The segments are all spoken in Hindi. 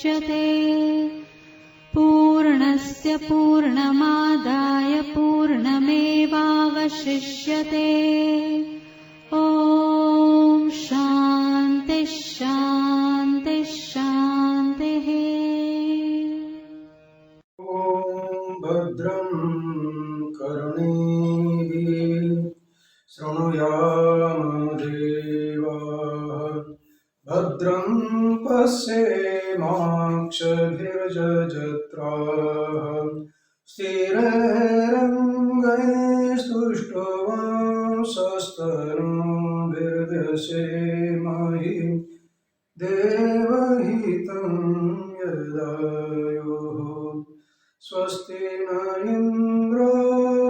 मुच्यते। पूर्णस्य पूर्णमादाय पूर्णमेवावशिष्यते। ॐ शान्ति शान्ति शान्तिः। ॐ भद्रं कर्णेभिः शृणुयाम देवाः। भद्रं पश्येमाक्षभिर्यजत्राः। स्थिरैरङ्गैस्तुष्ट्वांसस्तनूभिर्दशेमहि देवहितं यदायुः। स्वस्ति न इन्द्रो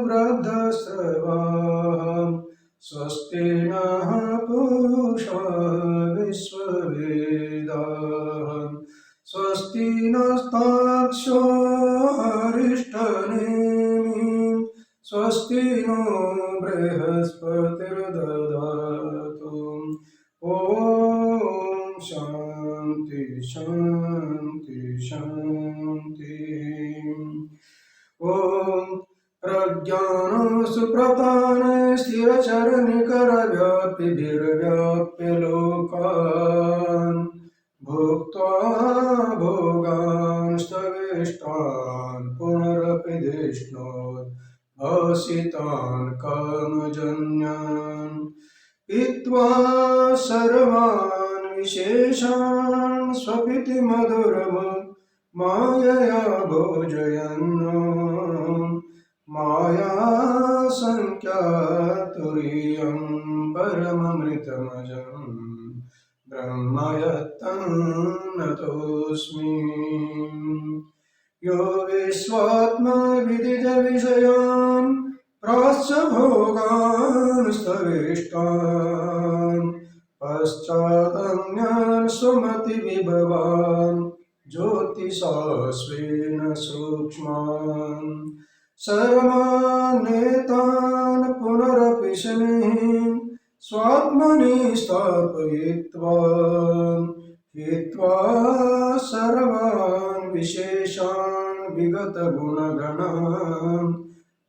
वृद्धश्रवाः। स्वस्ति नः पूषा विश्ववेदाः। स्वस्ति नस्तार्क्ष्यो अरिष्टनेमिः। स्वस्ति नो बृहस्पतिर्दधातु। ॐ शान्ति शान्ति शान्ति। ॐ प्रज्ञानं सुप्रताने स्थिरचरनिकरव्यापिभिर्व्याप्य लोकान् भुक्त्वा भोगान् स्थविष्टान् पुनरपि धिष्णोत् भासितान् कामजन्यान् पीत्वा सर्वान् विशेषान् स्वपिति मधुरम् मायया भोजयन् माया संख्यातुरीयं परममृतमजम् ब्रह्म यत्तन्नतोऽस्मि। यो विश्वात्मा विदित विषयान् प्राच्य भोगान् स्थविष्टान् पश्चादन्यान् सुमति विभवान् ज्योतिषा स्वेन सूक्ष्मान् सर्वानेतान् पुनरपि शनिः स्वात्मनि स्थापयित्वा हित्वा सर्वान् विशेषान् विगतगुणगणान्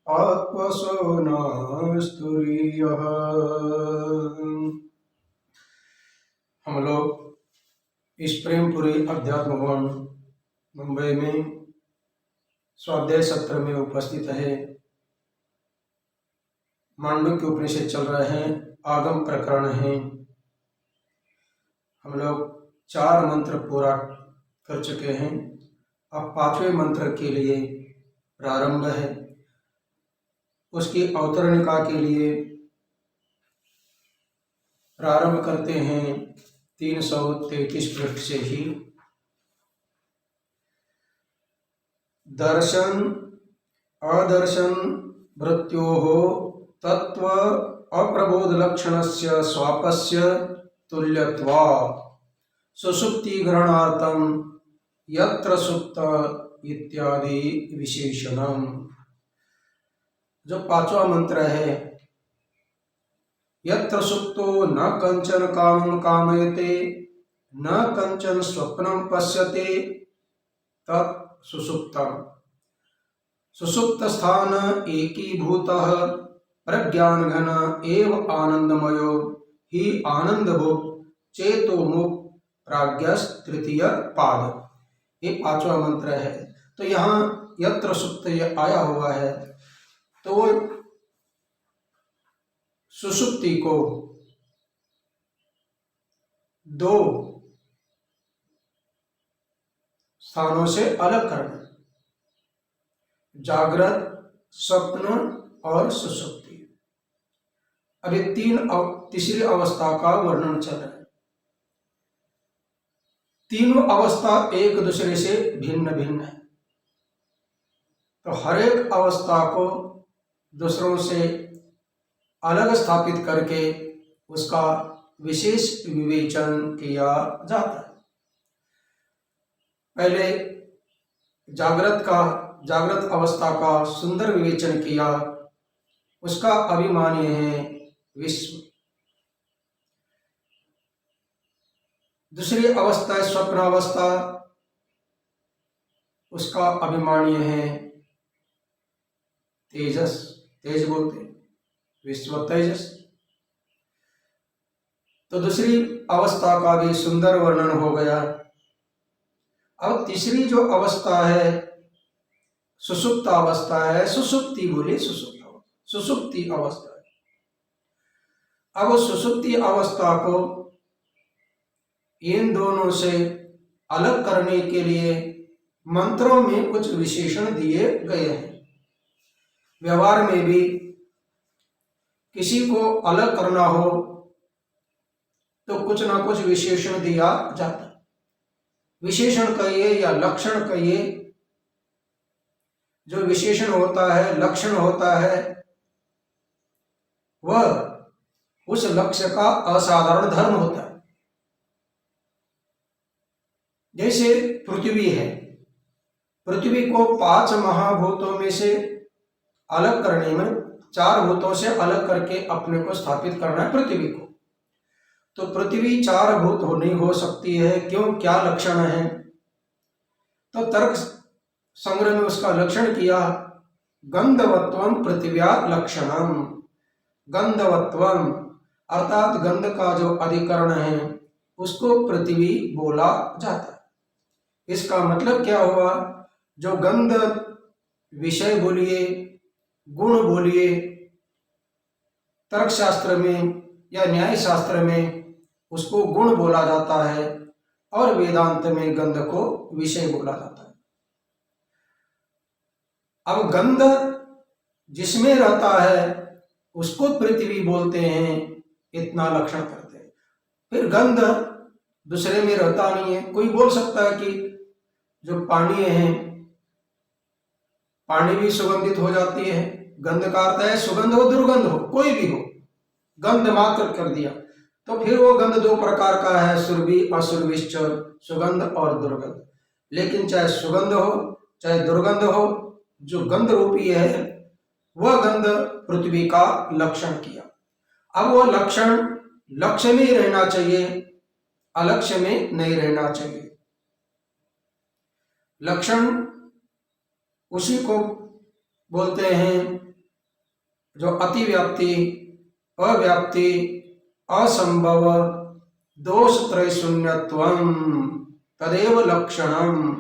आत्मसो नास्तुरीयः। हम लोग इस प्रेमपुरी अध्यात्म भवन मुंबई में स्वाध्याय सत्र में उपस्थित है। मांडुक्य उपनिषद चल रहे हैं, आगम प्रकरण है। हम लोग 4 मंत्र पूरा कर चुके हैं। अब 5वें मंत्र के लिए प्रारंभ है। उसकी अवतरणिका के लिए प्रारंभ करते हैं 333 पृष्ठ से ही। दर्शन अदर्शन भृत्योः तत्व अप्रबोध लक्षणस्य स्वापस्य तुल्यत्वात् सुषुप्ति ग्रहणार्थं यत्र सुप्त इत्यादि विशेषणम। जो 5वां मंत्र है, यत्र सुप्तो न कंचन कामं कामयते न कंचन स्वप्नं पश्यते तत् सुषुप्तम्। सुषुप्त स्थान एकीभूतः प्रज्ञान घन एव आनंदमयो ही आनंदभुक् चेतोमुक् प्राज्ञस् तृतीय पाद। ये 5वां मंत्र है। तो यहाँ यत्र सुप्त ये आया हुआ है, तो सुषुप्ति को 2 स्थानों से अलग करना, जागृत, स्वप्न और सुषुप्ति। अभी तीसरी अवस्था का वर्णन चल रहा है। तीनों अवस्था एक दूसरे से भिन्न भिन्न है, तो हर एक अवस्था को दूसरों से अलग स्थापित करके उसका विशेष विवेचन किया जाता है। पहले जागृत अवस्था का सुंदर विवेचन किया, उसका अभिमान्य है विश्व। दूसरी अवस्था है स्वप्नावस्था, उसका अभिमानीय है तेजस, तेज बोलते हैं, विश्व तेजस। तो दूसरी अवस्था का भी सुंदर वर्णन हो गया। अब तीसरी जो अवस्था है सुषुप्त अवस्था है, सुषुप्ति बोले, सुषुप्ति अवस्था है। अब सुषुप्ति अवस्था को इन दोनों से अलग करने के लिए मंत्रों में कुछ विशेषण दिए गए हैं। व्यवहार में भी किसी को अलग करना हो तो कुछ ना कुछ विशेषण दिया जाता है। विशेषण कहिए या लक्षण कहिए, जो विशेषण होता है, लक्षण होता है, वह उस लक्ष्य का असाधारण धर्म होता है। जैसे पृथ्वी है, पृथ्वी को 5 महाभूतों में से अलग करने में, 4 भूतों से अलग करके अपने को स्थापित करना है पृथ्वी को। तो पृथ्वी 4 भूत नहीं हो सकती है, क्यों, क्या लक्षण है? तो तर्क संग्रह में उसका लक्षण किया, गंधवत्वम पृथिव्या लक्षणम। गंधवत्वम अर्थात गंध का जो अधिकरण है उसको पृथ्वी बोला जाता है। इसका मतलब क्या हुआ, जो गंध विषय बोलिए, गुण बोलिए, तर्कशास्त्र में या न्याय शास्त्र में उसको गुण बोला जाता है और वेदांत में गंध को विषय बोला जाता है। अब गंध जिसमें रहता है उसको पृथ्वी बोलते हैं, इतना लक्षण करते हैं। फिर गंध दूसरे में रहता नहीं है। कोई बोल सकता है कि जो पानी है, पानी भी सुगंधित हो जाती है। गंध का अर्थ है सुगंध हो, दुर्गंध हो, कोई भी हो, गंध मात्र कर दिया। तो फिर वो गंध 2 प्रकार का है, सुरभि असुरभिश्च, सुगंध और दुर्गंध। लेकिन चाहे सुगंध हो चाहे दुर्गंध हो, जो गंध रूपी है वह गंध पृथ्वी का लक्षण किया। अब वो लक्षण लक्ष्य में ही रहना चाहिए, अलक्ष्य में नहीं रहना चाहिए। लक्षण उसी को बोलते हैं जो अतिव्याप्ति, अव्याप्ति, असंभव, दोष त्रयशून्यत्वम तदेव लक्षणम।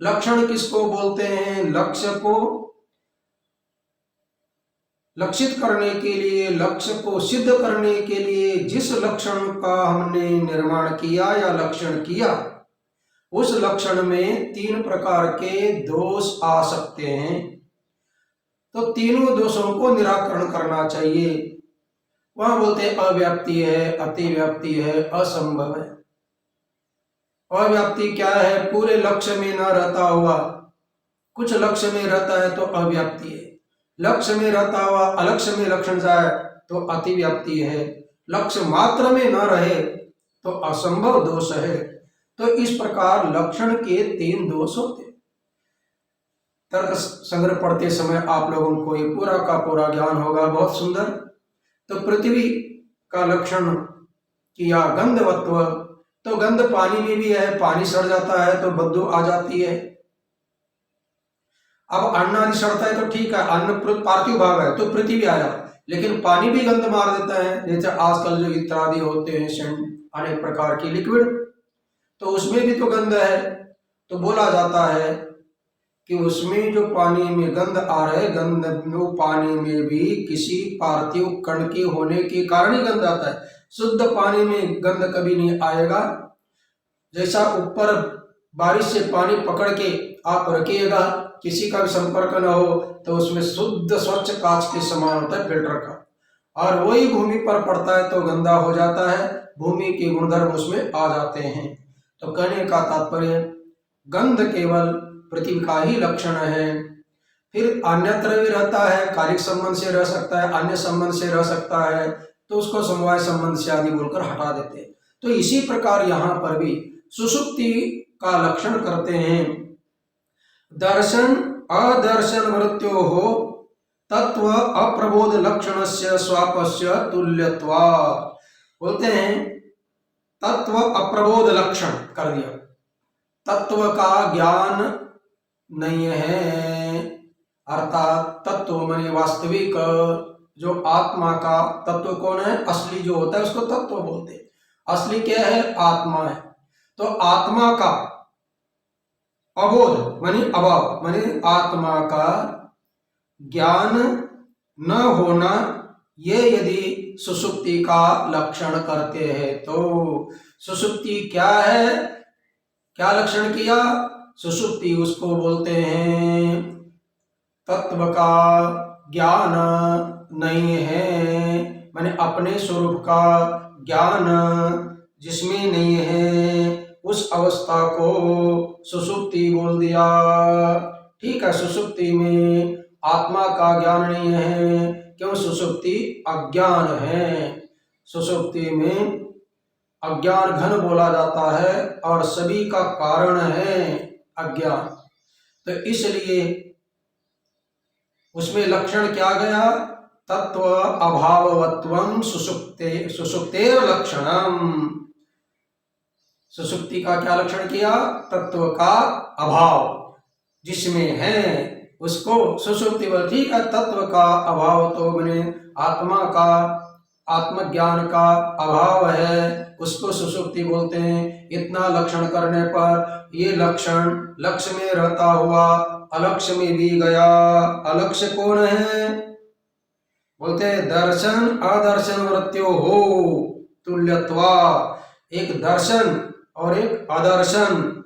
लक्षण किसको बोलते हैं? लक्ष्य को लक्षित करने के लिए, लक्ष्य को सिद्ध करने के लिए जिस लक्षण का हमने निर्माण किया या लक्षण किया, उस लक्षण में 3 प्रकार के दोष आ सकते हैं। तो तीनों दोषों को निराकरण करना चाहिए। वहां बोलते हैं अव्याप्ति है, अतिव्याप्ति है, असंभव है। अव्याप्ति क्या है? पूरे लक्ष्य में न रहता हुआ कुछ लक्ष्य में रहता है तो अव्याप्ति है। लक्ष्य में रहता हुआ अलक्ष्य में लक्षण जाए तो अतिव्याप्ति है। लक्ष्य मात्र में न रहे तो असंभव दोष है। तो इस प्रकार लक्षण के 3 दोष होते। तर्क संग्रह पढ़ते समय आप लोगों को ये पूरा का पूरा ज्ञान होगा, बहुत सुंदर। तो पृथ्वी का लक्षण किया गंधवत्व, तो गंध पानी में भी है, पानी सड़ जाता है तो बदबू आ जाती है। अब अन्न आदि सड़ता है तो ठीक है, अन्न पार्थिव भाग है तो पृथ्वी आया, लेकिन पानी भी गंध मार देता है। जैसे आजकल जो इत्यादि होते हैं सेंट, अनेक प्रकार की लिक्विड, तो उसमें भी तो गंध है। तो बोला जाता है कि उसमें जो पानी में गंध आ रहे, गंध वो पानी में भी किसी पार्थिव कण के होने के कारण ही गंध आता है। शुद्ध पानी में गंध कभी नहीं आएगा। जैसा ऊपर बारिश से पानी पकड़ के आप रखिएगा, किसी का भी संपर्क न हो, तो उसमें शुद्ध स्वच्छ कांच के समान होता है फिल्टर का, और वही भूमि पर पड़ता है तो गंदा हो जाता है, भूमि के गुणधर्म उसमें आ जाते हैं। तो कहने का तात्पर्य गंध केवल पृथ्वी का ही लक्षण है। फिर अन्यत्र भी रहता है, कालिक संबंध से रह सकता है, अन्य संबंध से रह सकता है, तो उसको समवाय संबंध से आदि बोलकर हटा देते हैं। तो इसी प्रकार यहाँ पर भी सुषुप्ति का लक्षण करते हैं। दर्शन अदर्शन मृत्यो हो तत्व अप्रबोध लक्षणस्य स्वापस्य तुल्यत्वा। बोलते हैं तत्व अप्रबोध लक्षण कर दिया। तत्व का ज्ञान नहीं है। अर्थात तत्व माने वास्तविक, जो आत्मा का तत्व कौन है, असली जो होता है उसको तत्व बोलते हैं। असली क्या है, आत्मा है। तो आत्मा का अबोध माने अभाव, माने आत्मा का ज्ञान न होना, ये यदि सुषुप्ति का लक्षण करते हैं तो सुषुप्ति क्या है, क्या लक्षण किया, सुषुप्ति उसको बोलते हैं तत्व का ज्ञान नहीं है, माने अपने स्वरूप का ज्ञान जिसमें नहीं है, उस अवस्था को सुषुप्ति बोल दिया। ठीक है, सुषुप्ति में आत्मा का ज्ञान नहीं है, क्यों, सुषुप्ति अज्ञान है। सुषुप्ति में अज्ञान घन बोला जाता है और सभी का कारण है अज्ञान, तो इसलिए उसमें लक्षण क्या गया, तत्व अभाववत्वम सुषुप्तेर लक्षणम। सुषुप्ति का क्या लक्षण किया, तत्व का अभाव जिसमें है उसको सुषुप्ति बोल। ठीक है, तत्व का अभाव तो मैंने आत्मा का, आत्मज्ञान का अभाव है, उसको सुषुप्ति बोलते हैं। इतना लक्षण करने पर ये लक्षण लक्ष्य में रहता हुआ अलक्ष्य में भी गया। अलक्ष्य कौन है, बोलते हैं दर्शन अदर्शन वृत्यो हो तुल्यत्वा। एक दर्शन और एक अदर्शन,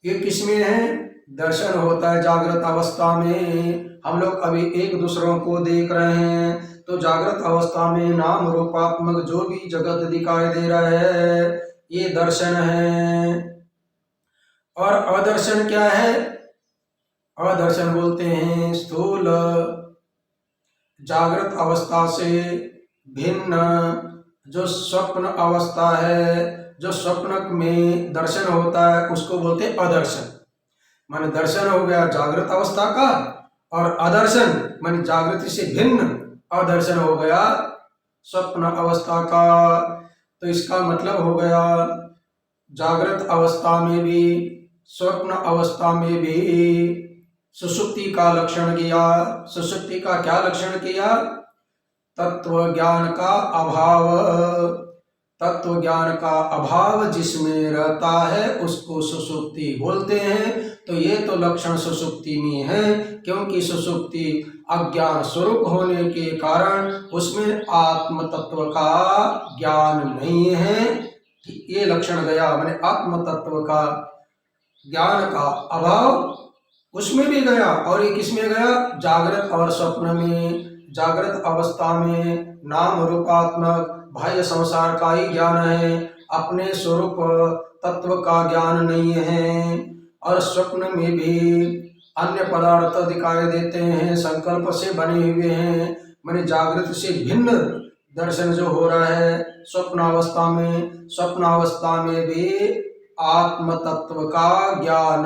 ये किसमें है, दर्शन होता है जागृत अवस्था में। हम लोग अभी एक दूसरों को देख रहे हैं तो जागृत अवस्था में नाम रूपात्मक जो भी जगत दिखाई दे रहा है ये दर्शन है। और अदर्शन क्या है, अदर्शन बोलते हैं स्थूल जागृत अवस्था से भिन्न जो स्वप्न अवस्था है, जो स्वप्न में दर्शन होता है उसको बोलते हैं अदर्शन। माने दर्शन हो गया जागृत अवस्था का, और अदर्शन माने जागृति से भिन्न अदर्शन हो गया स्वप्न अवस्था का। तो इसका मतलब हो गया जागृत अवस्था में भी स्वप्न अवस्था में भी सुषुप्ति का लक्षण किया। सुषुप्ति का क्या लक्षण किया, तत्व ज्ञान का अभाव। तत्व ज्ञान का अभाव जिसमें रहता है उसको सुषुप्ति बोलते हैं। तो ये तो लक्षण सुषुप्ति में है, क्योंकि सुषुप्ति अज्ञान स्वरूप होने के कारण उसमें आत्म तत्व का ज्ञान नहीं है। ये लक्षण गया, माने आत्म तत्व का ज्ञान का अभाव उसमें भी गया। और ये किसमें गया, जागृत और स्वप्न में। जागृत अवस्था में नाम रूपात्मक बाह्य संसार का ही ज्ञान है, अपने स्वरूप तत्व का ज्ञान नहीं है। और स्वप्न में भी अन्य पदार्थ दिखाई देते हैं, संकल्प से बने हुए हैं, माने जागृत से भिन्न दर्शन जो हो रहा है स्वप्न अवस्था में। स्वप्न अवस्था में भी आत्म तत्व का ज्ञान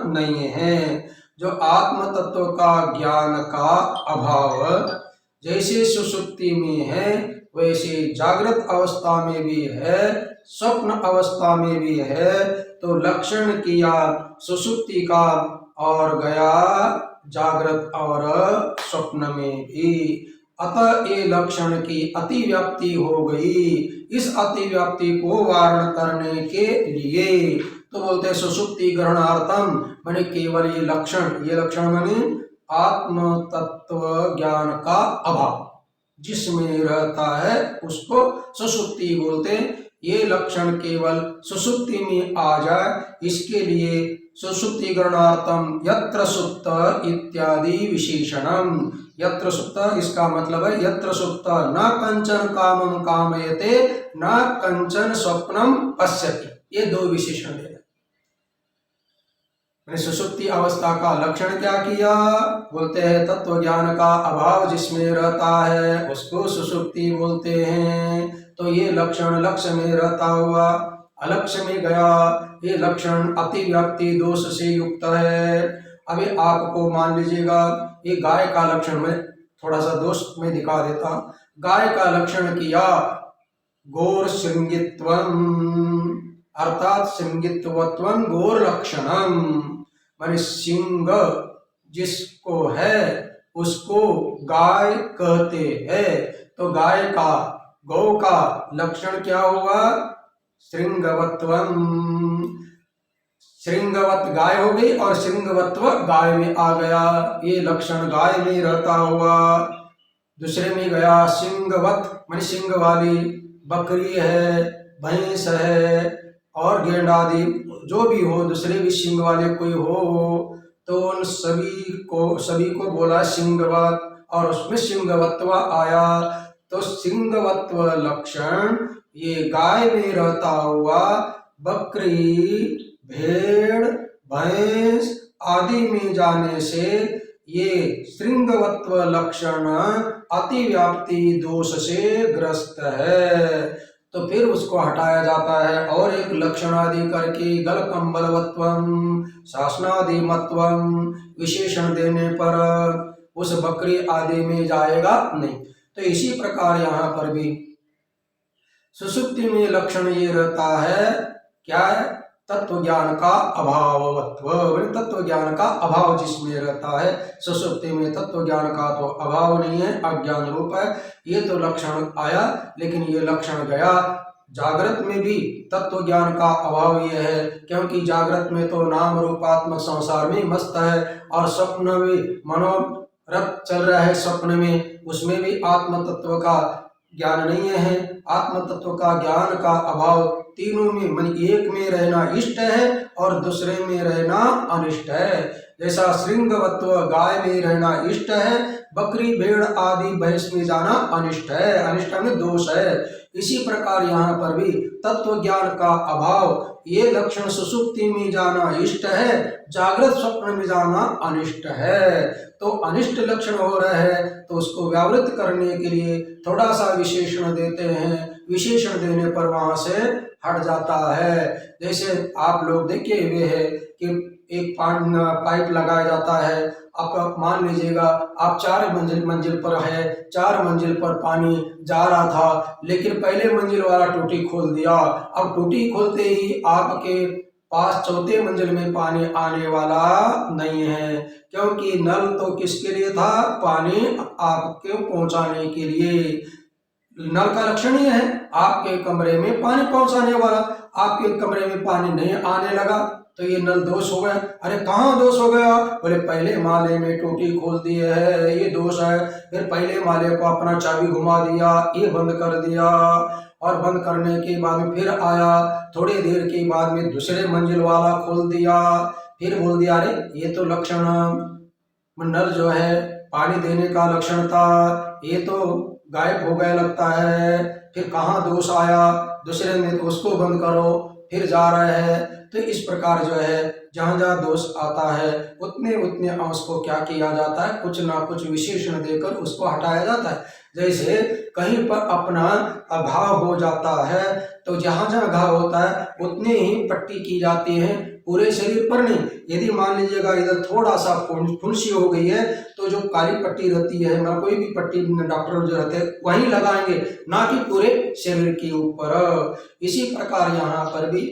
नहीं है। जो आत्म तत्व का ज्ञान का अभाव जैसे सुषुप्ति में है वैसे जागृत अवस्था में भी है, स्वप्न अवस्था में भी है। तो लक्षण किया सुषुप्ति का और गया जागृत और स्वप्न में भी। अतः ये लक्षण की अतिव्याप्ति हो गई। इस अतिव्याप्ति को वारण करने के लिए तो बोलते हैं सुषुप्ति ग्रहणार्थम, माने केवल ये लक्षण माने आत्म तत्व ज्ञान का अभाव जिसमें रहता है उसको सुषुप्ति बोलते हैं। ये लक्षण केवल सुषुप्ति में आ जाए इसके लिए सुषुप्ति ग्रहणार्थम यत्र सुप्त इत्यादि विशेषणम। यत्र सुप्त इसका मतलब है यत्र सुप्त न कंचन कामम कामयते न कंचन स्वप्नम पश्यति। ये दो विशेषण है। सुषुप्ति अवस्था का लक्षण क्या किया, बोलते हैं तत्व ज्ञान का अभाव जिसमें रहता है उसको सुषुप्ति बोलते हैं। तो ये लक्षण लक्ष्य में रहता हुआ अलक्ष्य में गया। ये लक्षण अतिव्याप्ति दोष से युक्त है। अभी आपको मान लीजिएगा ये गाय का लक्षण में थोड़ा सा दोष में दिखा देता। गाय का लक्षण किया गौर श्रृंगित्वम, अर्थात श्रृंगित्वत्वम गौर लक्षणम। माने सिंग जिसको है उसको गाय कहते हैं। तो गाय का, गौ का लक्षण क्या हुआ? श्रृंगवत्वम। श्रृंगवत गाय हो गई और श्रृंगवत्व गाय में आ गया, ये लक्षण गाय में रहता हुआ। दूसरे में गया सिंगवत, माने सिंग वाली बकरी है, भैंस है और गेंड आदि जो भी हो, दूसरे भी सिंग वाले कोई हो, तो उन सभी को बोला सिंगवत, और उसमें सिंगवत्व आया। तो सिंगवत्व लक्षण ये गाय में रहता हुआ बकरी, भेड़, भैंस आदि में जाने से ये श्रृंगवत्व लक्षण अतिव्याप्ति दोष से ग्रस्त है। तो फिर उसको हटाया जाता है और एक लक्षणादि करके गल कंबलवत्वम शासनादिमत्वम विशेषण देने पर उस बकरी आदि में जाएगा नहीं। तो इसी प्रकार यहाँ पर भी सुषुप्ति में लक्षण ये रहता है, क्या है? तत्व ज्ञान का अभावत्व, तत्व ज्ञान का अभाव जिसमें रहता है। सुषुप्ति में तत्व ज्ञान का तो अभाव नहीं है, अज्ञान रूप है। ये तो लक्षण आया, लेकिन ये लक्षण गया। जागृत में भी तत्व ज्ञान का अभाव ये है, क्योंकि जागृत में तो नाम रूपात्मक संसार में मस्त है, और स्वप्न में मनोरथ चल रहा है, स्वप्न में उसमें भी आत्म तत्व का ज्ञान नहीं है। आत्म तत्व का ज्ञान का अभाव तीनों में, मन एक में रहना इष्ट है और दूसरे में रहना अनिष्ट है। जैसा श्रृंगवत्व गाय में रहना इष्ट है, बकरी, भेड़ आदि भैंस में जाना अनिष्ट है, अनिष्ट में दोष है। इसी प्रकार यहाँ पर भी तत्व ज्ञान का अभाव, ये लक्षण सुषुप्ति में जाना इष्ट है, जागृत स्वप्न में जाना अनिष्ट है। तो अनिष्ट लक्षण हो रहे हैं, तो उसको व्यावृत करने के लिए थोड़ा सा विशेषण देते हैं। विशेषण देने पर वहां से हट जाता है। जैसे आप लोग देखे हुए हैं कि एक पाइप लगाया जाता है। आप मान लीजिएगा आप 4 मंजिल पर है, 4 मंजिल पर पानी जा रहा था, लेकिन पहले मंजिल वाला टूटी खोल दिया। अब टूटी खोलते ही आपके पास 4थे मंजिल में पानी आने वाला नहीं है, क्योंकि नल तो किसके लिए था? पानी आपके पहुंचाने के लिए। नल का लक्षण ही है आपके कमरे में पानी पहुंचाने वाला। आपके कमरे में पानी नहीं आने लगा तो ये नल दोष हो गया। अरे कहाँ दोष हो गया? बोले पहले माले में टूटी खोल दी है, ये दोष है। फिर पहले माले को अपना चाबी घुमा दिया, ये बंद कर दिया, और बंद करने के बाद में फिर आया, थोड़ी देर के बाद में दूसरे मंजिल वाला खोल दिया, फिर बोल दिया अरे ये तो लक्षण नल जो है पानी देने का लक्षण था, ये तो गायब हो गया लगता है। फिर कहाँ दोष आया? दूसरे में तो उसको बंद करो, फिर जा रहे हैं। तो इस प्रकार जो है जहाँ जहाँ दोष आता है उतने उतने अंश को क्या किया जाता है? कुछ ना कुछ विशेषण देकर उसको हटाया जाता है। जैसे कहीं पर अपना अभाव हो जाता है तो जहाँ जहाँ घाव होता है उतने ही पट्टी की जाती है, पूरे शरीर पर नहीं। यदि मान लीजिएगा इधर थोड़ा सा फुंसी हो गई है तो जो काली पट्टी रहती है, मतलब कोई भी पट्टी डॉक्टर जो रहते हैं वहीं लगाएंगे, ना कि पूरे शरीर के ऊपर। इसी प्रकार यहाँ पर भी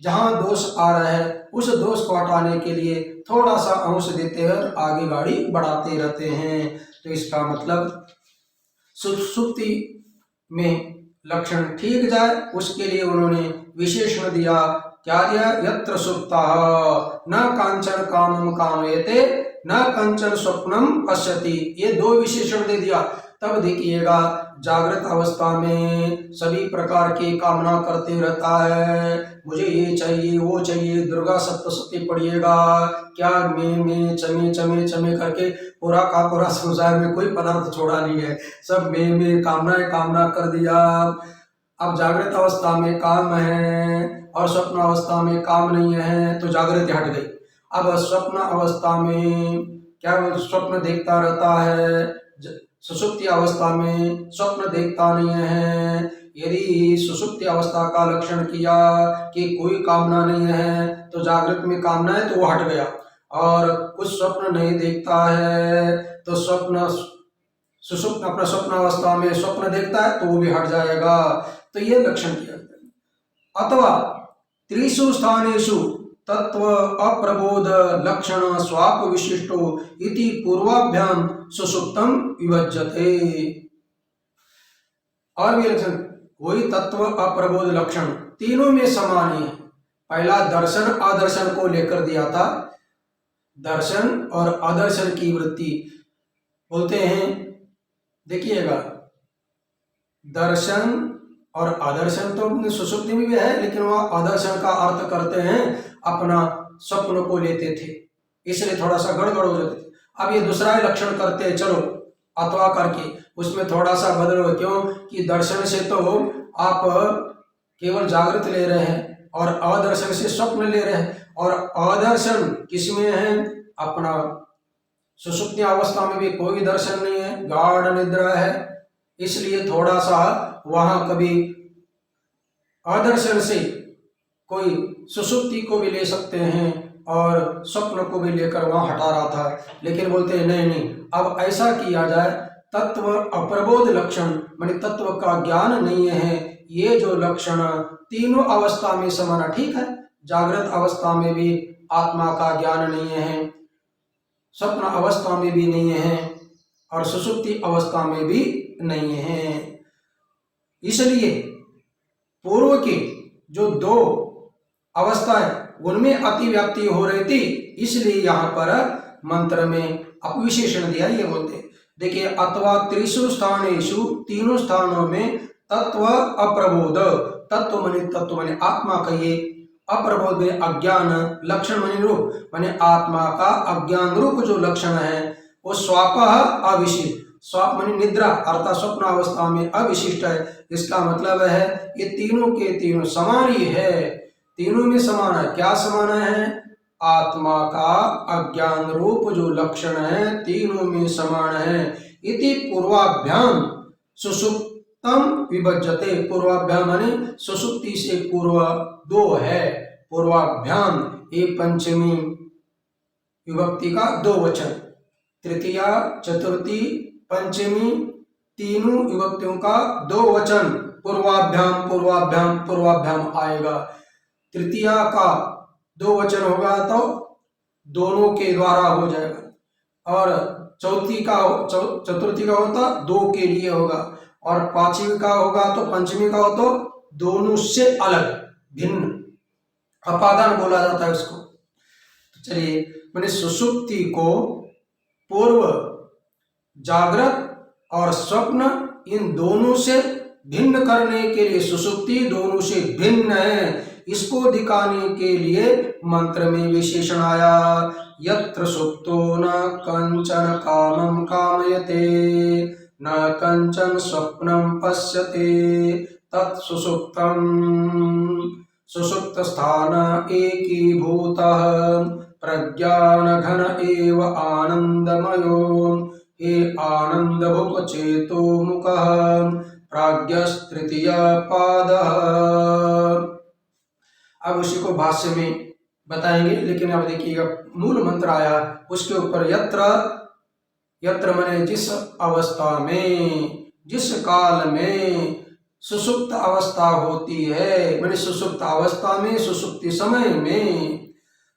जहाँ दोष आ रहा है उस दोष को हटाने के लिए थोड़ा सा अंश देते हैं और आगे गाड़ी बढ़ाते रहते हैं। तो इसका मतलब सुषुप्ति में लक्षण ठीक जाए उसके लिए उन्होंने विशेषण दिया। क्या दिया? यत्र सुप्तः न कांचन कामम कामयते न कंचन स्वप्नम पश्यति, ये 2 विशेषण दे दिया। तब देखिएगा जागृत अवस्था में सभी प्रकार की कामना करते रहता है, मुझे ये चाहिए वो चाहिए, दुर्गा सप्तशती पढ़िएगा, क्या में चमे चमे चमे करके पूरा का पूरा संसार में कोई पदार्थ छोड़ा नहीं है, सब में कामना कर दिया। अब जागृत अवस्था में काम है और स्वप्न अवस्था में काम नहीं है तो जागृति हट गई। अब स्वप्न अवस्था में क्या स्वप्न देखता रहता है, सुषुप्ति अवस्था में स्वप्न देखता नहीं है। यदि सुषुप्ति अवस्था का लक्षण किया कि कोई कामना नहीं है तो जागृत में कामना है तो वो हट गया, और कुछ स्वप्न नहीं देखता है तो सुषुप्त अपना स्वप्न अवस्था में स्वप्न देखता है तो वो भी हट जाएगा। तो ये लक्षण किया। अथवा त्रिषु स्थानेषु तत्व अप्रबोध लक्षण स्वाप विशिष्टो इति पूर्वाभ्याम सुसुप्तम विभज्यते। और भी लक्षण, वही तत्व अप्रबोध लक्षण तीनों में समान ही है। पहला दर्शन अदर्शन को लेकर दिया था, दर्शन और अदर्शन की वृत्ति बोलते हैं। देखिएगा, दर्शन और अदर्शन तो सुषुप्ति में भी है, लेकिन वह अदर्शन का अर्थ करते हैं अपना स्वप्न को लेते थे, इसलिए थोड़ा सा गड़बड़ हो जाते थे। अब ये दूसरा लक्षण करते हैं, चलो अथवा करके उसमें थोड़ा सा बदलो। क्यों कि दर्शन से तो आप केवल जागृत ले रहे हैं और अदर्शन से स्वप्न ले रहे हैं, और अदर्शन किसमें है, अपना सुषुप्ति अवस्था में भी कोई दर्शन नहीं है, गाढ़ निद्रा है, इसलिए थोड़ा सा वहां कभी अदर्शन से कोई सुषुप्ति को भी ले सकते हैं और स्वप्न को भी लेकर वहां हटा रहा था। लेकिन बोलते हैं नहीं नहीं, अब ऐसा किया जाए, तत्व अप्रबोध लक्षण माने तत्व का ज्ञान नहीं है, ये जो लक्षण तीनों अवस्था में समान, ठीक है, जागृत अवस्था में भी आत्मा का ज्ञान नहीं है, स्वप्न अवस्था में भी नहीं है, और सुषुप्ति अवस्था में भी नहीं है। इसलिए पूर्व के जो दो अवस्था है उनमें अतिव्याप्ति हो रही थी, इसलिए यहाँ पर मंत्र में अपविशेषण दिया। ये बोलते देखिए, अथवा त्रिषु स्थानेषु, तीनों स्थानों में तत्व अप्रबोध, तत्व माने आत्मा कहिए, अप्रबोध में अज्ञान, लक्षण माने रूप, माने आत्मा का अज्ञान रूप जो लक्षण है वो स्वाप अविशिष्ट, स्वाप माने निद्रा अर्थात स्वप्न अवस्था में अविशिष्ट है। इसका मतलब है ये तीनों के तीनों समान ही है, तीनों में समान है। क्या समान है, आत्मा का अज्ञान रूप जो लक्षण है तीनों में समान है। इति पूर्वाभ्याम सुषुप्तम विभज्यते, पूर्वाभ्याम माने सुषुप्ति से पूर्व दो है, पूर्वाभ्याम ये पंचमी विभक्ति का दो वचन, तृतीया चतुर्थी पंचमी तीनों विभक्तियों का दो वचन, पूर्वाभ्याम पूर्वाभ्याम पूर्वाभ्याम आएगा। तृतीया का दो वचन होगा तो दोनों के द्वारा हो जाएगा, और चौथी का चतुर्थी का होता दो के लिए होगा, और पांचवी का होगा तो पंचमी का हो तो दोनों से अलग भिन्न, अपादान बोला जाता है उसको। तो चलिए, मैंने सुषुप्ति को पूर्व जागृत और स्वप्न इन दोनों से भिन्न करने के लिए, सुषुप्ति दोनों से भिन्न है, इसको दिखाने के लिए मंत्र में विशेषण आया। यत्र सुप्तो न कंचन कामं कामयते न कंचन स्वप्नं पश्यते तत्सुषुप्तम्, सुषुप्त स्थान एकीभूतः प्रज्ञान घन एव आनंदमयो, हे आनंदभुक चेतो मुखः प्राज्ञस्तृतीय पादः। अब उसी को भाष्य में बताएंगे, लेकिन अब देखिएगा मूल मंत्र आया उसके ऊपर, यत्र, यत्र माने जिस अवस्था में, जिस काल में सुषुप्त अवस्था होती है, माने सुषुप्त अवस्था में, सुषुप्ति समय में,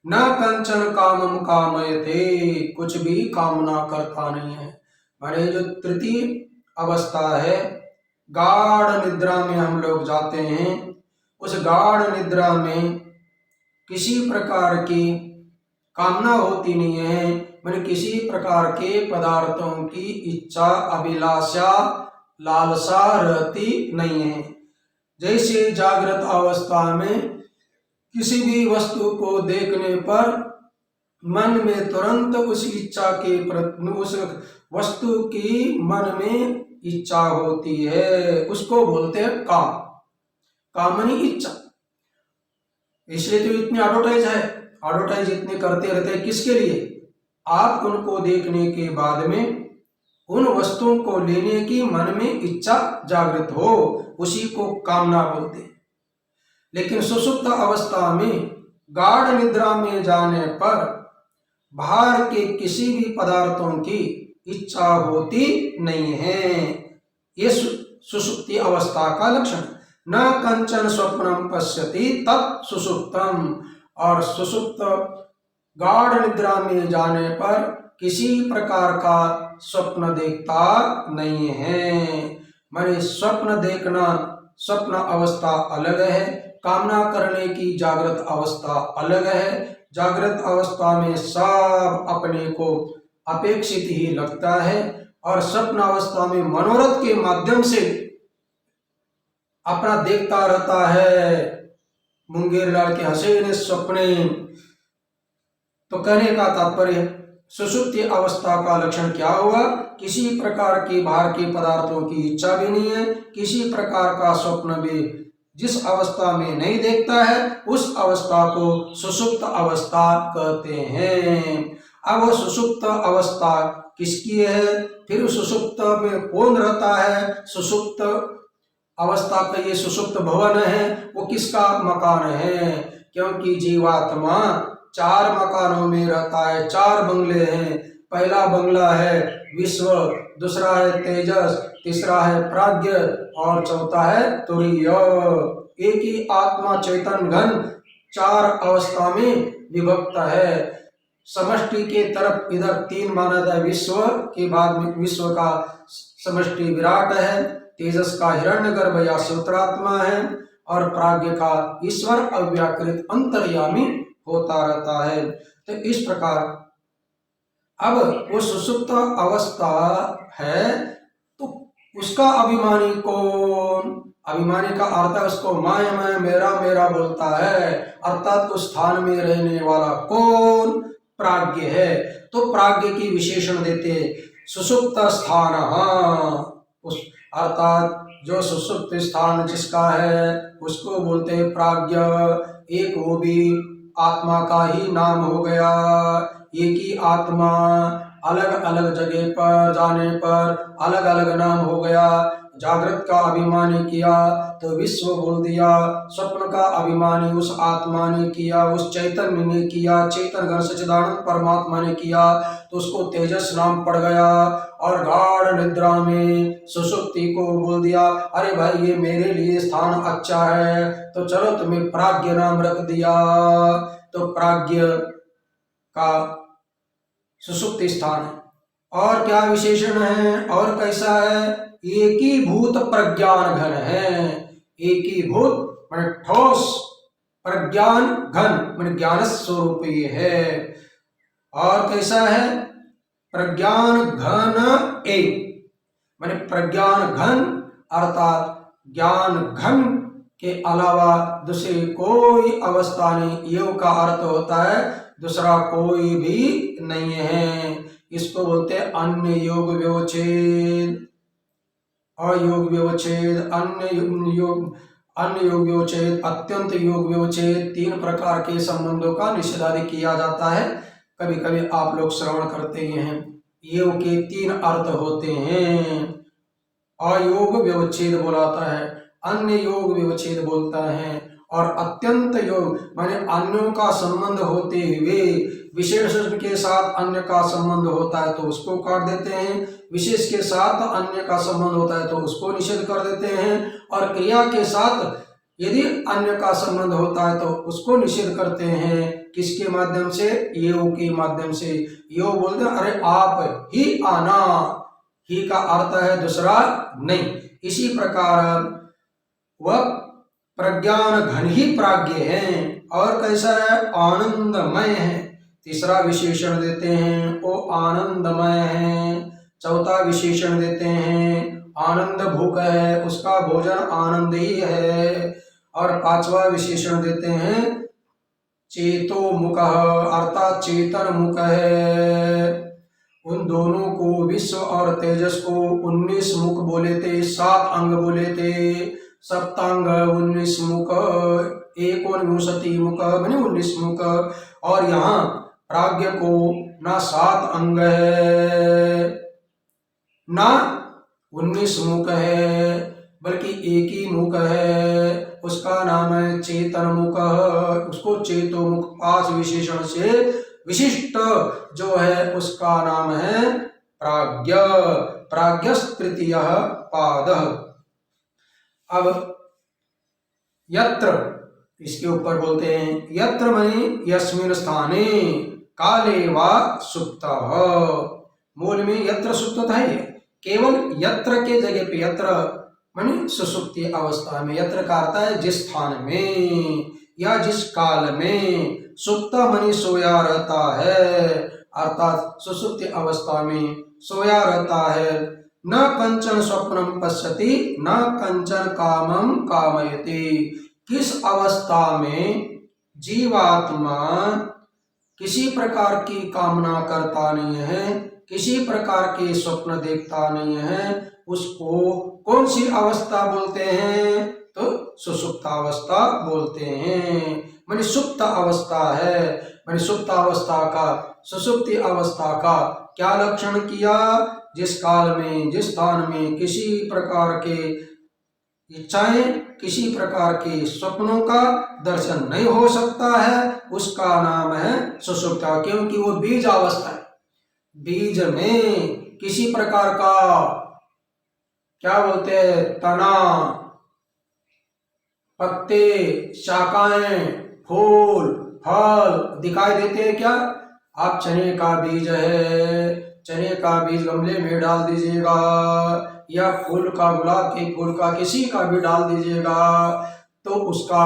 न कंचन कामम कामयते, कुछ भी कामना करता नहीं है। माने जो तृतीय अवस्था है, गाढ़ निद्रा में हम लोग जाते हैं, उस गाढ़ निद्रा में किसी प्रकार की कामना होती नहीं है, माने किसी प्रकार के पदार्थों की इच्छा अभिलाषा लालसा रहती नहीं है। जैसे जागृत अवस्था में किसी भी वस्तु को देखने पर मन में तुरंत उस इच्छा के प्रति, उस वस्तु की मन में इच्छा होती है, उसको बोलते हैं काम, कामनी इच्छा। इसलिए तो इतने एडवर्टाइज है, एडवर्टाइज इतने करते रहते हैं, किसके लिए, आप उनको देखने के बाद में उन वस्तुओं को लेने की मन में इच्छा जागृत हो, उसी को कामना बोलते हैं। लेकिन सुषुप्त अवस्था में गाढ़ निद्रा में जाने पर बाहर के किसी भी पदार्थों की इच्छा होती नहीं है, ये सुषुप्ति अवस्था का लक्षण। न कंचन स्वप्नम पश्यति तत् सुषुप्तम, और सुषुप्त गाढ़ निद्रा में जाने पर किसी प्रकार का स्वप्न देखता नहीं है। माने स्वप्न देखना, स्वप्न अवस्था अलग है, कामना करने की जागृत अवस्था अलग है। जागृत अवस्था में सब अपने को अपेक्षित ही लगता है और स्वप्न अवस्था में मनोरथ के माध्यम से अपना देखता रहता है। मुंगेर लाल के हंसे ने स्वप्ने। तो कहने का तात्पर्य सुषुप्ति अवस्था का लक्षण क्या हुआ? किसी प्रकार के बाहर के पदार्थों की इच्छा भी नहीं है, किसी प्रकार का स्वप्न भी जिस अवस्था में नहीं देखता है उस अवस्था को सुषुप्त अवस्था कहते हैं। अब वो सुषुप्त अवस्था किसकी है? फिर सुषुप्त में कौन रहता है? सुषुप्त अवस्था का ये सुषुप्त भवन है, वो किसका मकान है? क्योंकि जीवात्मा 4 मकानों में रहता है, 4 बंगले हैं। पहला बंगला है विश्व, दूसरा है तेजस, तीसरा है प्राज्ञ और चौथा है तुरीय। एक ही आत्मा चैतन्य घन 4 अवस्था में विभक्त है। समष्टि के तरफ इधर 3 माना जाए, विश्व के बाद में विश्व का समष्टि विराट है, तेजस का हिरण्यगर्भ या सूत्रात्मा है और प्राज्ञ का ईश्वर अव्याकृत अंतर्यामी होता रहता है। तो इस प्रकार अब वो सुषुप्त अवस्था है तो उसका अभिमानी कौन? अभिमानी का अर्थ है उसको मैं मेरा मेरा बोलता है, अर्थात उस स्थान में रहने वाला कौन? प्राज्ञ है। तो प्राज्ञ की विशेषण देते सुषुप्त स्थान, उस अर्थात जो सुषुप्त स्थान जिसका है उसको बोलते हैं प्राज्ञ। एक वो भी आत्मा का ही नाम हो गया। एक ही आत्मा अलग अलग जगह पर जाने पर अलग अलग नाम हो गया। जागृत का अभिमानी किया तो विश्व बोल दिया, स्वप्न का अभिमानी उस आत्मा ने किया, उस चैतन्य ने किया, चैतन्य घन सच्चिदानंद परमात्मा ने किया तो उसको तेजस नाम पड़ गया। और गाढ़ निद्रा में सुषुप्ति को बोल दिया, अरे भाई ये मेरे लिए स्थान अच्छा है तो चलो तुम्हें प्राज्ञ नाम रख दिया। तो प्राज्ञ का सुषुप्ति स्थान। और क्या विशेषण है और कैसा है? एकीभूत प्रज्ञान घन है। एकीभूत माने ठोस, प्रज्ञान घन माने ज्ञान स्वरूप ये है। और कैसा है? प्रज्ञान घन एक माने प्रज्ञान घन अर्थात ज्ञान घन के अलावा दूसरी कोई अवस्था नहीं। योग का अर्थ होता है दूसरा कोई भी नहीं है। इसको बोलते हैं अन्य योग व्यवच्छेद, अयोग व्यवच्छेद, अन्य योग व्यवच्छेद, अत्यंत योग व्यवच्छेद। 3 प्रकार के संबंधों का निषेधादि किया जाता है। कभी कभी आप लोग श्रवण करते हैं। योग के 3 अर्थ होते हैं। अयोग व्यवच्छेद बोलाता है, अन्य योग व्यवच्छेद बोलता है और अत्यंत योग माने अन्यों का संबंध होते हुए विशेष के साथ अन्य का संबंध होता है तो उसको काट देते हैं, विशेष के साथ अन्य का संबंध होता है तो उसको निषेध कर देते हैं, और क्रिया के साथ यदि अन्य का संबंध होता है तो उसको निषेध करते हैं। किसके माध्यम से? योग के माध्यम से। योग बोलते हैं अरे आप ही आना, ही का अर्थ है दूसरा नहीं। इसी प्रकार वह प्रज्ञान घन ही प्राज्ञ है। और कैसा है? आनंदमय है। तीसरा विशेषण देते हैं वो आनंदमय है। चौथा विशेषण देते हैं आनंद भूख है, उसका भोजन आनंद ही है। और 5वां विशेषण देते हैं चेतो मुख अर्थात चेतन मुख है। उन दोनों को विश्व और तेजस को 19 मुख बोले थे, 7 अंग बोले थे। सप्तांग 19 मुख, 19 मुख बने 19 मुख। और यहाँ प्राज्ञ को ना 7 अंग है ना 19 मुख है, बल्कि एक ही मुख है। उसका नाम है चेतन मुख। उसको चेतो मुख 5 विशेषण से विशिष्ट जो है उसका नाम है प्राज्ञ। प्राज्ञस्तृतीय पाद। अब यत्र इसके ऊपर बोलते हैं यत्र मणि यस्मिन स्थाने काले वा सुप्तः। मूल में यत्र सुप्त है, केवल यत्र के जगह पे, यत्र माने सुसुप्ति अवस्था में, यत्र का अर्थ है जिस स्थान में या जिस काल में, सुप्त माने सोया रहता है, अर्थात सुसुप्ति अवस्था में सोया रहता है। न कंचन स्वप्नम पश्यति न कंचन कामम कामयति। किस अवस्था में जीवात्मा किसी प्रकार की कामना करता नहीं है, किसी प्रकार के स्वप्न देखता नहीं है, उसको कौन सी अवस्था बोलते हैं? तो सुसुप्तावस्था बोलते हैं। माने सुप्त अवस्था है। माने सुप्त अवस्था का, सुसुप्ति अवस्था का क्या लक्षण किया? जिस काल में, जिस स्थान में किसी प्रकार के इच्छाएं, किसी प्रकार के स्वप्नों का दर्शन नहीं हो सकता है, उसका नाम है सुषुप्ता, क्योंकि वो बीज अवस्था है। बीज में किसी प्रकार का क्या बोलते हैं, तना, पत्ते, शाखाएं, फूल, फल दिखाई देते हैं क्या? आप चने का बीज है, चने का बीज गमले में डाल दीजिएगा, या फूल का, गुलाब के फूल का किसी का भी डाल दीजिएगा, तो उसका,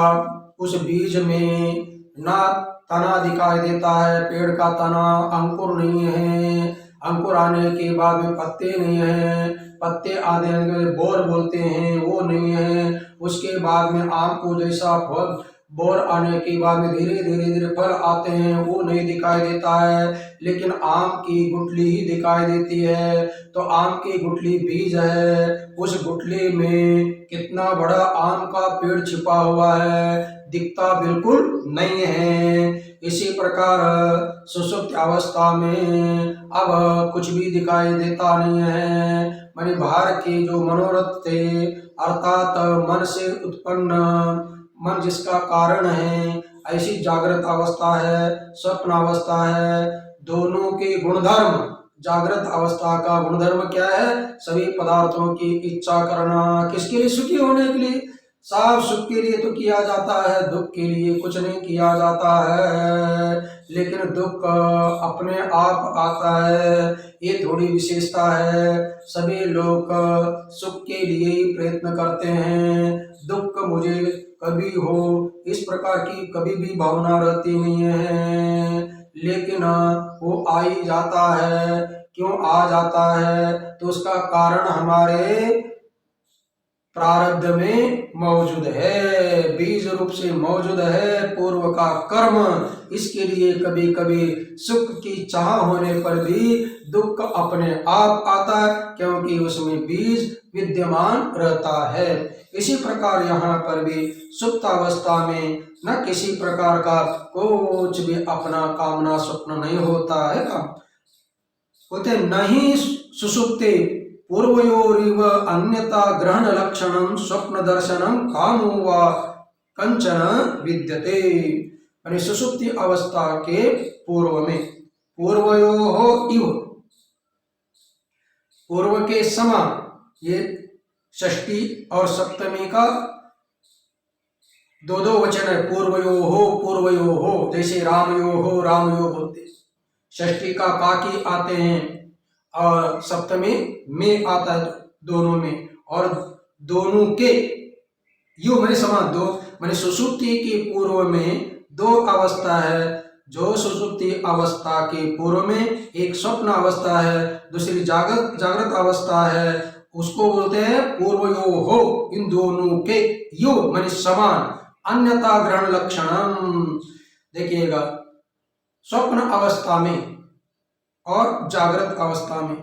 उस बीज में ना तना दिखाई देता है, पेड़ का तना, अंकुर नहीं है, अंकुर आने के बाद में पत्ते नहीं है, पत्ते आने के बोर बोलते हैं वो नहीं है, उसके बाद में आम को जैसा फल, बोर आने के बाद में धीरे धीरे फल आते हैं, वो नहीं दिखाई देता है, लेकिन आम की गुठली ही दिखाई देती है। तो आम की गुठली बीज है, उस गुठली में कितना बड़ा आम का पेड़ छिपा हुआ है, दिखता बिल्कुल नहीं है। इसी प्रकार सुषुप्त अवस्था में अब कुछ भी दिखाई देता नहीं है। माने बाहर के जो मनोरथ थे, अर्थात मन से उत्पन्न, मन जिसका कारण है, ऐसी जागृत अवस्था है, स्वप्न अवस्था है, दोनों के गुणधर्म, जागृत अवस्था का गुणधर्म क्या है? सभी पदार्थों की इच्छा करना। किसके लिए? सुखी होने के लिए। सब सुख के लिए तो किया जाता है, दुख के लिए कुछ नहीं किया जाता है। लेकिन दुख अपने आप आता है, ये थोड़ी विशेषता है। सभी लोग सुख के लिए ही प्रयत्न करते हैं, दुख मुझे कभी हो इस प्रकार की कभी भी भावना रहती नहीं है। लेकिन वो आ ही जाता है। क्यों आ जाता है? तो उसका कारण हमारे प्रारब्ध में मौजूद है, बीज रूप से मौजूद है, पूर्व का कर्म। इसके लिए कभी कभी सुख की चाह होने पर भी दुख अपने आप आता है, क्योंकि उसमें बीज विद्यमान रहता है। इसी प्रकार यहाँ पर भी सुप्त अवस्था में न किसी प्रकार का कुछ भी अपना कामना स्वप्न नहीं होता है। बोलते नहीं सुषुप्ते पूर्वयोरिव अन्यता ग्रहण लक्षणम स्वप्न दर्शनम कामो वा कंचन विद्यते। यानी सुषुप्ति अवस्था के पूर्व में, पूर्वयोः इव, पूर्व के समान, ये षष्ठी और सप्तमी का दो दो वचन है। पूर्वयोः पूर्वयोः, जैसे रामयोः रामयोः बोलते, षष्ठी का काकी आते हैं और सप्तमी में आता है दोनों में, और दोनों के यू मैंने समान, दो मैंने सुषुप्ति के पूर्व में दो अवस्था है। जो सुषुप्ति अवस्था के पूर्व में एक स्वप्न अवस्था है, दूसरी जागृत अवस्था है, उसको बोलते हैं पूर्वयोः। इन दोनों के यू मैंने समान, अन्यथा ग्रहण लक्षणम। देखिएगा, स्वप्न अवस्था में और जागृत अवस्था में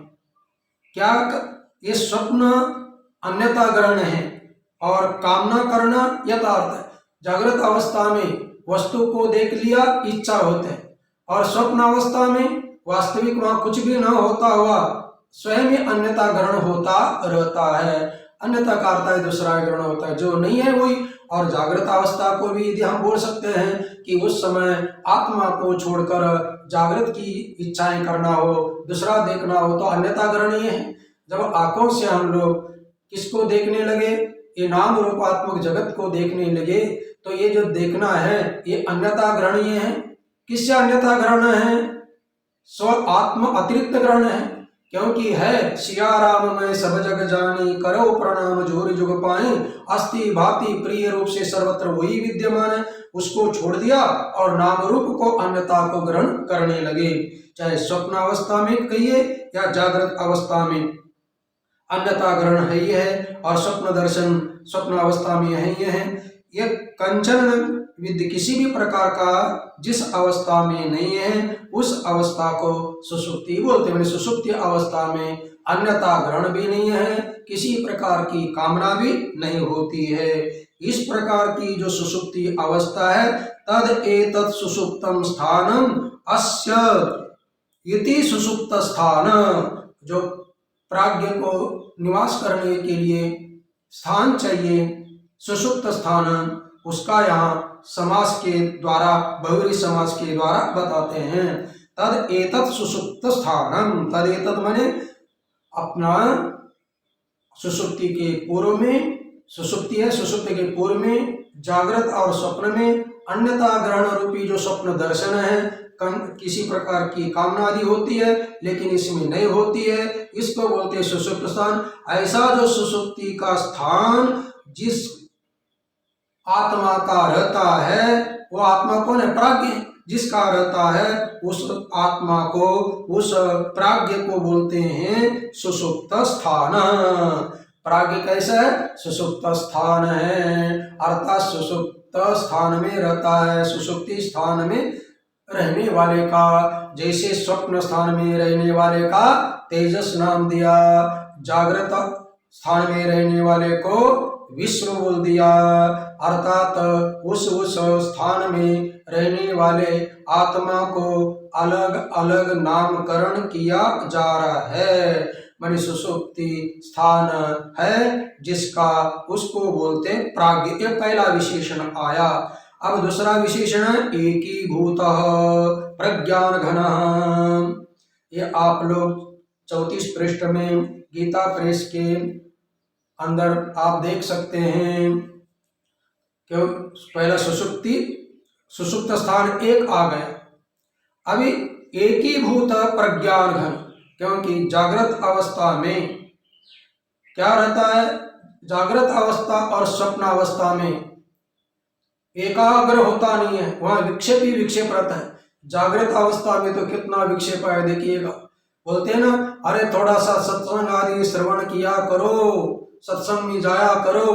क्या, ये स्वप्न अन्यथा ग्रहण है और कामना करना यथार्थ है। जागृत अवस्था में वस्तु को देख लिया, इच्छा होते हैं, और स्वप्न अवस्था में वास्तविक वहां कुछ भी न होता हुआ स्वयं ही अन्यथा ग्रहण होता रहता है। अन्यथा का अर्थ है दूसरा ग्रहण होता है, जो नहीं है वही। और जागृत अवस्था को भी यदि हम बोल सकते हैं कि उस समय आत्मा को छोड़कर जागृत की इच्छाएं करना हो, दूसरा देखना हो, तो अन्यथा ग्रहणीय है। जब आंखों से हम लोग किसको देखने लगे, ये नाम रूपात्मक जगत को देखने लगे, तो ये जो देखना है ये अन्यथा ग्रहणीय है। किससे अन्यथा ग्रहण है? स्व आत्म अतिरिक्त ग्रहण है, क्योंकि है सिया राम मैं सब जग जानी, करो प्रणाम जोर जुग पाए, अस्ति भांति प्रिय रूप से सर्वत्र वही विद्यमान है। उसको छोड़ दिया और नाम रूप को अन्यथा को ग्रहण करने लगे। चाहे स्वप्न अवस्था में कहिए या जागृत अवस्था में, अन्यथा ग्रहण है ही है। और स्वप्न दर्शन स्वप्न अवस्था में है ही है। यह कंचन विद्य किसी भी प्रकार का जिस अवस्था में नहीं है उस अवस्था को सुषुप्ति बोलते हैं। सुषुप्ति अवस्था में अन्यथा ग्रहण भी नहीं है, किसी प्रकार की कामना भी नहीं होती है। इस प्रकार की जो सुषुप्ति अवस्था है, तद एतत् सुषुप्तम स्थानम अस्य इति सुषुप्त स्थान, जो प्राज्ञ को निवास करने के लिए स्थान चाहिए, सुषुप्त स्थान, उसका यहाँ समास के द्वारा, बहुव्रीहि समास के द्वारा बताते हैं। तद एतत् सुषुप्त स्थानम, तद एतत् माने अपना सुषुप्ति के पूर्व में, सुषुप्ति है, सुषुप्ति के पूर्व में जागृत और स्वप्न में अन्यथा ग्रहण रूपी जो स्वप्न दर्शन है, किसी प्रकार की कामना आदि होती है लेकिन इसमें नहीं होती है, इसको बोलते हैं सुषुप्त स्थान। ऐसा जो सुषुप्ति का स्थान जिस आत्मा का रहता है, वो आत्मा कौन है? प्राज्ञ। जिसका रहता है उस आत्मा को, उस प्राज्ञ को बोलते हैं सुषुप्त स्थान। प्राज्ञ कैसा है? सुषुप्त स्थान है, अर्थात सुषुप्त स्थान में रहता है। सुषुप्ति स्थान में रहने वाले का, जैसे स्वप्न स्थान में रहने वाले का तेजस नाम दिया, जागृत स्थान में रहने वाले को विश्व बोल दिया, अर्थात उस स्थान में रहने वाले आत्मा को अलग अलग नामकरण किया जा रहा है। माने सुषुप्ति स्थान है जिसका, उसको बोलते प्राज्ञ। ये पहला विशेषण आया। अब दूसरा विशेषण एकीभूत प्रज्ञान घन। ये आप लोग 34 पृष्ठ में गीता प्रेस के अंदर आप देख सकते हैं। क्यों? पहला सुषुप्त स्थान एक आ गया। अभी एकीभूत प्रज्ञान घन, क्योंकि जागृत अवस्था में क्या रहता है? जागृत अवस्था और स्वप्न अवस्था में एकाग्र होता नहीं है, वहां विक्षेप ही विक्षेप रहता है। जागृत अवस्था में तो कितना विक्षेप है देखिएगा। बोलते हैं ना, अरे थोड़ा सा सत्संग आदि श्रवण किया करो, सत्संग में जाया करो।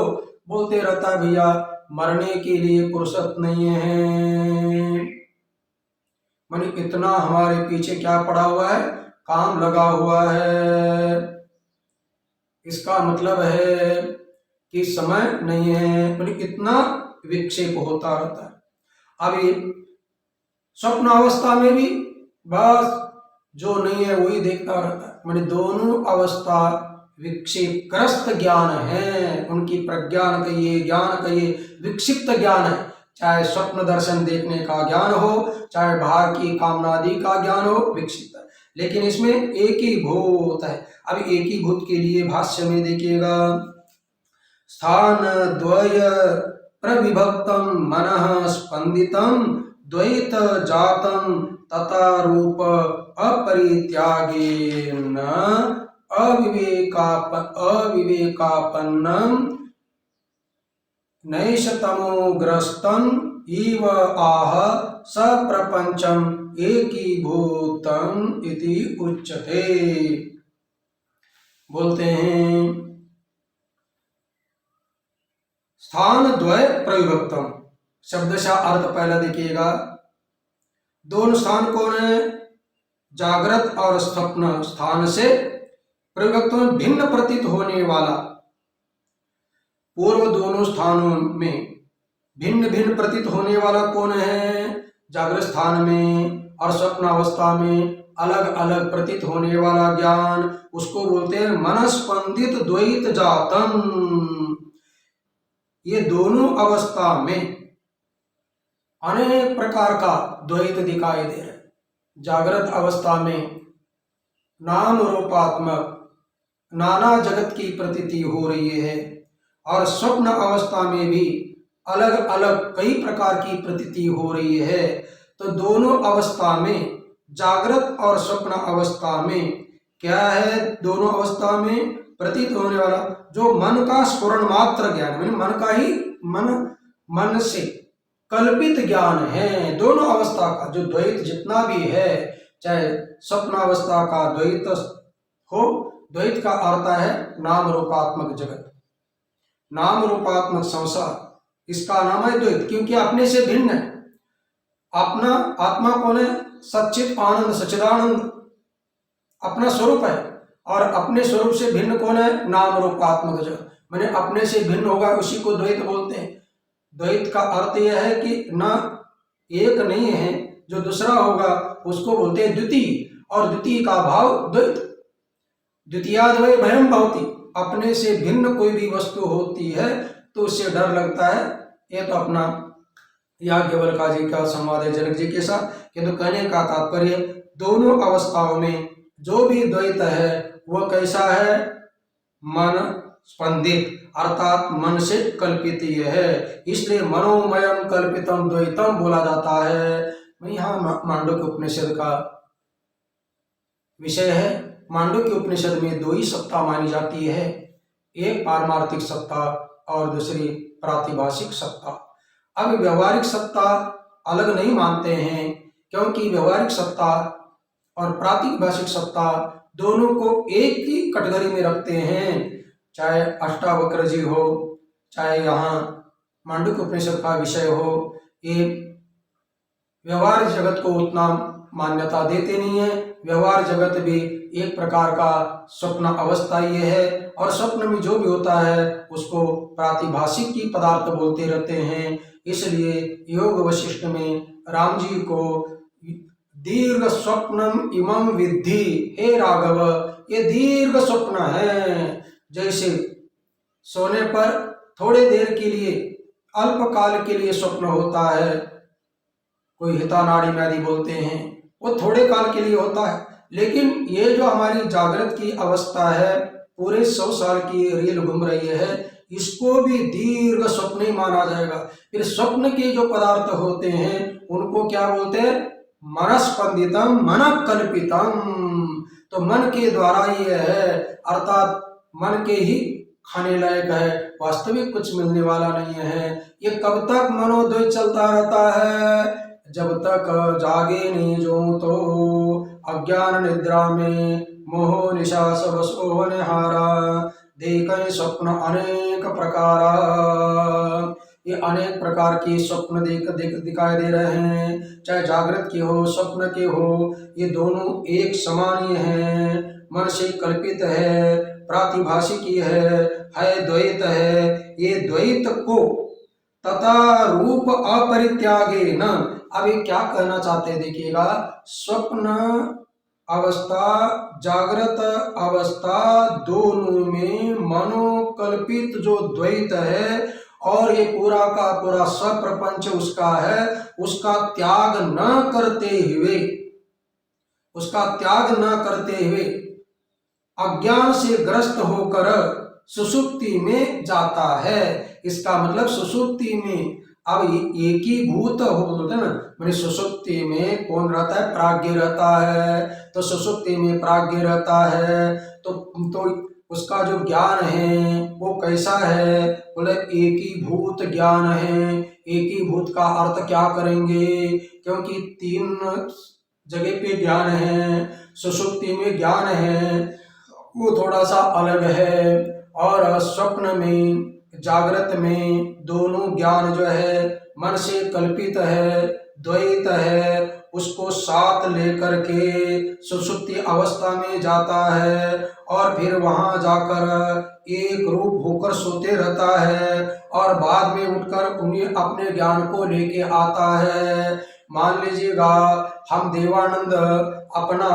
बोलते रहता है भैया मरने के लिए फुर्सत नहीं है। माने इतना हमारे पीछे क्या पड़ा हुआ है? काम लगा हुआ है। इसका मतलब है कि समय नहीं है, माने इतना विक्षेप होता रहता है। अभी स्वप्न अवस्था में भी बस जो नहीं है वही देखता रहता है। माने दोनों अवस्था विक्षेपग्रस्त ज्ञान है, उनकी प्रज्ञान कहिए, ज्ञान कहिए, विक्षिप्त ज्ञान है। चाहे स्वप्न दर्शन देखने का ज्ञान हो, चाहे बाहर की कामनादि का ज्ञान हो, विक्षिप्त है। लेकिन इसमें एक ही भूत है। अब एक ही भूत के लिए भाष्य में देखिएगा, स्थान द्वय प्रविभक्तम मनः स्पंदितम द्वैत जातम तथा रूप अपरित्यागेन अविवेकापन्नम नैषतमोग्रस्तम इव आह सप्रपंचम एकीभूतम इति उच्यते। बोलते हैं स्थान द्वय प्रविभक्तम, शब्दशः अर्थ पहला देखिएगा। दोनों स्थान कौन है? जागृत और स्वप्न स्थान से प्रविभक्त में भिन्न प्रतीत होने वाला। पूर्व दोनों स्थानों में भिन्न भिन्न प्रतीत होने वाला कौन है? जागृत स्थान में और स्वप्न अवस्था में अलग अलग प्रतीत होने वाला ज्ञान, उसको बोलते हैं मनस्पंदित द्वैत जातम। ये दोनों अवस्था में अनेक प्रकार का द्वैत दिखाई दे रहा है। जागृत अवस्था में नाम रूपात्मक नाना जगत की प्रतीति हो रही है, और स्वप्न अवस्था में भी अलग अलग कई प्रकार की प्रतीति हो रही है। तो दोनों अवस्था में, जागृत और स्वप्न अवस्था में क्या है, दोनों अवस्था में प्रतीत होने वाला जो मन का स्फुरण मात्र ज्ञान, मन का ही मन से कल्पित ज्ञान है। दोनों अवस्था का जो द्वैत जितना भी है, चाहे स्वप्न अवस्था का द्वैत हो, द्वैत का अर्थ है नाम रूपात्मक जगत, नाम रूपात्मक संसार, इसका नाम है द्वैत, क्योंकि अपने से भिन्न है। अपना आत्मा कौन है? सच्चित आनंद, सच्चिदानंद अपना स्वरूप है, और अपने स्वरूप से भिन्न कौन है? नाम रूपात्मक जगत, मैंने अपने से भिन्न होगा, उसी को द्वैत बोलते हैं। द्वैत का अर्थ यह है कि ना एक नहीं है, जो दूसरा होगा उसको बोलते हैं द्वितीय, और द्वितीय का भाव द्वैत। द्वितीयाद्वय भयम भवति, अपने से भिन्न कोई भी वस्तु होती है तो उससे डर लगता है। ये तो अपना याज्ञवल्क्य जी का संवाद है जनक जी के साथ। किंतु कहने का तात्पर्य, दोनों अवस्थाओं में जो भी द्वैत है वह कैसा है? मन स्पंदित, अर्थात मन से कल्पित है, इसलिए मनोमयम कल्पितम द्वैतम बोला जाता है। यहाँ मांडुक्य उपनिषद का विषय है। मांडुक्य उपनिषद में दो ही सत्ता मानी जाती है, एक पारमार्थिक सत्ता और दूसरी प्रातिभाषिक सत्ता। अब व्यवहारिक सत्ता अलग नहीं मानते हैं, क्योंकि व्यवहारिक सत्ता और प्रातिभाषिक सत्ता दोनों को एक ही कटघरी में रखते हैं। चाहे अष्टावक्र जी हो, चाहे यहाँ मांडुक्य उपनिषद का विषय हो, ये व्यवहार जगत को उतना मान्यता देते नहीं है। व्यवहार जगत भी एक प्रकार का स्वप्न अवस्था ये है, और स्वप्न में जो भी होता है उसको प्रातिभाषिक की पदार्थ बोलते रहते हैं। इसलिए योग वशिष्ठ में राम जी को दीर्घ स्वप्नम इमं विद्धि, हे राघव ये दीर्घ स्वप्न है। जैसे सोने पर थोड़े देर के लिए, अल्प काल के लिए स्वप्न होता है, कोई हिता नाड़ी में आदि बोलते हैं, वो थोड़े काल के लिए होता है। लेकिन ये जो हमारी जागृत की अवस्था है, पूरे 100 साल की रेल घूम रही है, इसको भी दीर्घ स्वप्न ही माना जाएगा। फिर स्वप्न के जो पदार्थ होते हैं उनको क्या बोलते हैं? मनस्पंदितम, मन कल्पितम। तो मन के द्वारा ये है, अर्थात मन के ही खाने लायक है, वास्तविक कुछ मिलने वाला नहीं है। ये कब तक मनोद्वैत चलता रहता है? जब तक जागे नहीं जो तो अज्ञान निद्रा में मोह निशा सब सोवन हारा, देखें स्वप्न अनेक प्रकारा। ये अनेक प्रकार के स्वप्न दिखाई दे रहे हैं, चाहे जागृत के हो स्वप्न के हो, ये दोनों एक समान ही हैं। मन से कल्पित है, प्रातिभाषिक है द्वैत है। ये द्वैत को तथा रूप अपरित्यागे न, अब ये क्या कहना चाहते हैं देखिएगा, स्वप्न अवस्था जागृत अवस्था दोनों में मनोकल्पित जो द्वैत है, और ये पूरा का पूरा स्वप्रपंच उसका है, उसका त्याग न करते हुए अज्ञान से ग्रस्त होकर सुषुप्ति में जाता है। इसका मतलब सुषुप्ति में अब एकीभूत बोलते हैं ना, मैंने सुषुप्ति में कौन रहता है? प्राज्ञ रहता है। तो सुषुप्ति में प्राज्ञ रहता है, तो उसका जो ज्ञान है वो कैसा है? बोले एकीभूत ज्ञान है। एकीभूत का अर्थ क्या करेंगे? क्योंकि 3 जगह पे ज्ञान है, सुषुप्ति में ज्ञान है, वो थोड़ा सा अलग है, और स्वप्न में जागृत में दोनों ज्ञान जो है मन से कल्पित है, द्वैत है, उसको साथ लेकर के सुषुप्ति अवस्था में जाता है, और फिर वहां जाकर एक रूप होकर सोते रहता है, और बाद में उठकर उन्हें अपने ज्ञान को लेके आता है। मान लीजिएगा हम देवानंद अपना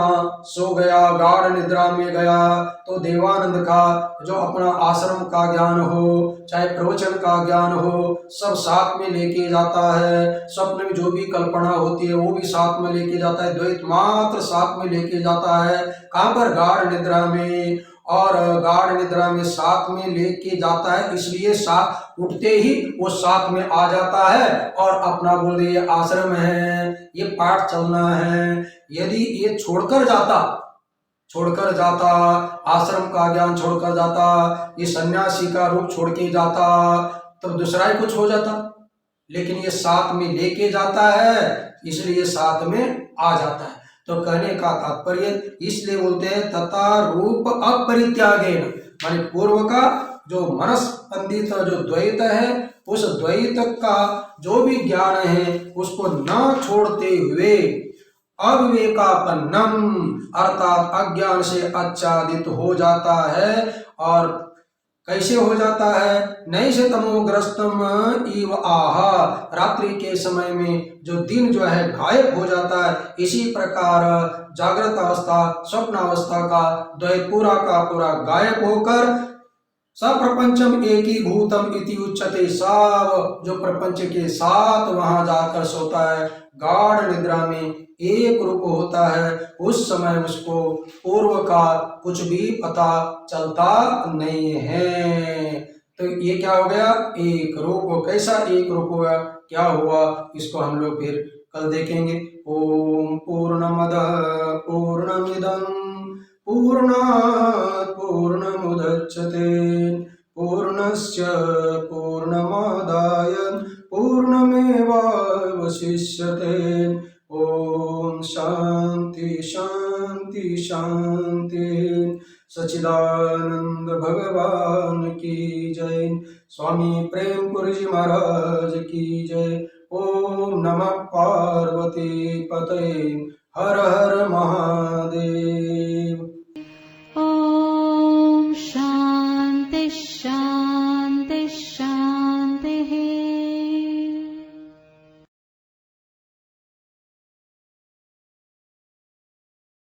सो गया, गाढ़ निद्रा में गया, तो देवानंद का जो अपना आश्रम का ज्ञान हो, चाहे प्रवचन का ज्ञान हो, सब साथ में लेके जाता है। स्वप्न में जो भी कल्पना होती है वो भी साथ में लेके जाता है, द्वैत मात्र साथ में लेके जाता है। कहाँ पर? गाढ़ निद्रा में। और गाढ़ निद्रा में साथ में लेके जाता है, इसलिए साथ उठते ही वो साथ में आ जाता है और अपना बोले ये आश्रम है, ये पाठ चलना है। यदि ये छोड़कर जाता, आश्रम का ज्ञान छोड़कर जाता, ये सन्यासी का रूप छोड़ के जाता, तो दूसरा ही कुछ हो जाता। लेकिन ये साथ में लेके जाता है, इसलिए साथ में आ जाता है। तो कहने का तात्पर्य इसलिए बोलते हैं तथा रूप अपरित्यागेन, माने पूर्व का जो मनस्पंदित जो द्वैत है, उस द्वैत का जो भी ज्ञान है उसको न छोड़ते हुए अविवेकापन्नम अर्थात अज्ञान से आच्छादित हो जाता है। और कैसे हो जाता है? नैष तमोग्रस्तम इव आह, रात्रि के समय में जो दिन जो है गायब हो जाता है, इसी प्रकार जागृत अवस्था स्वप्न अवस्था का द्वैत पूरा का पूरा गायब होकर सप्रपंचम एकीभूतम इति उच्यते, सब जो प्रपंच के साथ वहां जाकर सोता है, गाढ़ निद्रा में एक रूप होता है, उस समय उसको पूर्व का कुछ भी पता चलता नहीं है। तो ये क्या हो गया? एक रूप। कैसा एक रूप हुआ, क्या हुआ, इसको हम लोग फिर कल देखेंगे। ओम पूर्णमदः पूर्णमिदं पूर्णात् पूर्णमुदच्यते पूर्णस्य पूर्णमादाय पूर्णमेवावशिष्यते। ओम शांति शांति शांति। सच्चिदानंद भगवान की जय। स्वामी प्रेमपुरी जी महाराज की जय। ओम नमः पार्वती पते। हर हर महादेव।